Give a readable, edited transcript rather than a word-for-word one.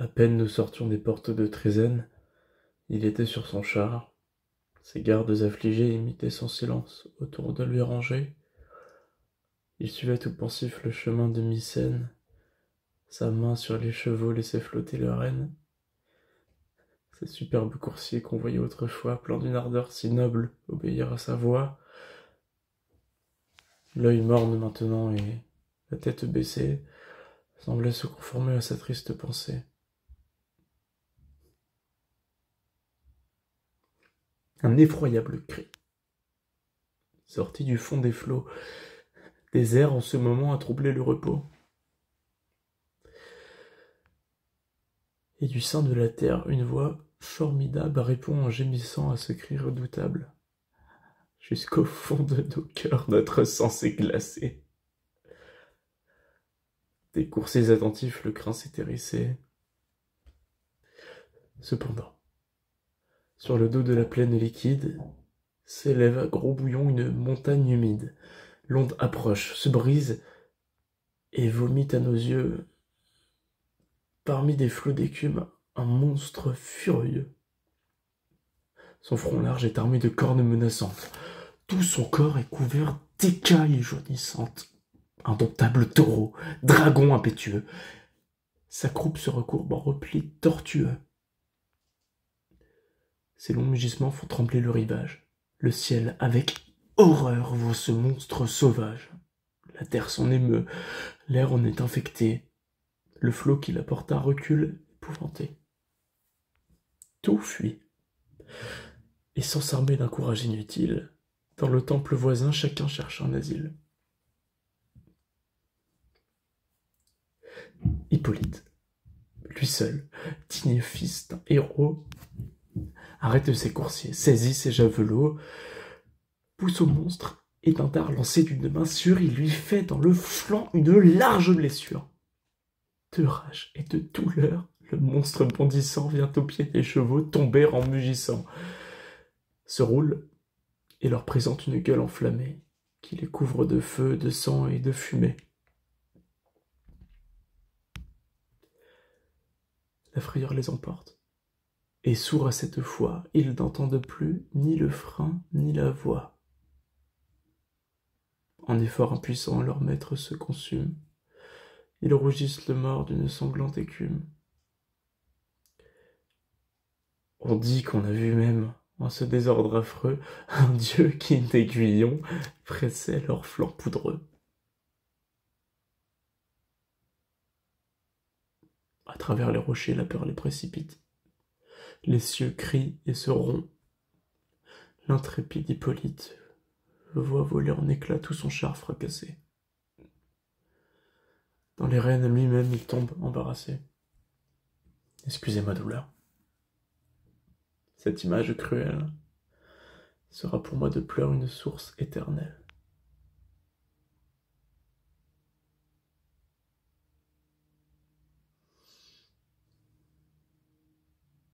À peine nous sortions des portes de Trézène, il était sur son char. Ses gardes affligés imitaient son silence autour de lui rangé. Il suivait tout pensif le chemin de Mycène. Sa main sur les chevaux laissait flotter le renne. Ces superbes coursiers qu'on voyait autrefois, pleins d'une ardeur si noble, obéir à sa voix. L'œil morne maintenant et la tête baissée semblaient se conformer à sa triste pensée. Un effroyable cri sorti du fond des flots. Des airs en ce moment a troublé le repos. Et du sein de la terre, une voix formidable répond en gémissant à ce cri redoutable. Jusqu'au fond de nos cœurs, notre sang s'est glacé. Des coursiers attentifs, le crin s'est hérissé. Cependant, sur le dos de la plaine liquide, s'élève à gros bouillons une montagne humide. L'onde approche, se brise et vomit à nos yeux, parmi des flots d'écume, un monstre furieux. Son front large est armé de cornes menaçantes. Tout son corps est couvert d'écailles jaunissantes. Indomptable taureau, dragon impétueux. Sa croupe se recourbe en repli tortueux. Ses longs mugissements font trembler le rivage. Le ciel, avec horreur, voit ce monstre sauvage. La terre s'en émeut, l'air en est infecté. Le flot qui la porta recule, épouvanté. Tout fuit. Et sans s'armer d'un courage inutile, dans le temple voisin, chacun cherche un asile. Hippolyte, lui seul, digne fils d'un héros, arrête ses coursiers, saisit ses javelots, pousse au monstre et d'un dard lancé d'une main sûre, il lui fait dans le flanc une large blessure. De rage et de douleur, le monstre bondissant vient au pied des chevaux tomber en mugissant, se roule et leur présente une gueule enflammée qui les couvre de feu, de sang et de fumée. La frayeur les emporte, et sourds à cette foi, ils n'entendent plus ni le frein ni la voix. En effort impuissant, leur maître se consume, ils rougissent le mort d'une sanglante écume. On dit qu'on a vu même, en ce désordre affreux, un dieu qui, d'aiguillon, pressait leurs flancs poudreux. À travers les rochers, la peur les précipite. Les cieux crient et se rompent. L'intrépide Hippolyte voit voler en éclats tout son char fracassé. Dans les rênes lui-même, il tombe embarrassé. Excusez ma douleur. Cette image cruelle sera pour moi de pleurs une source éternelle.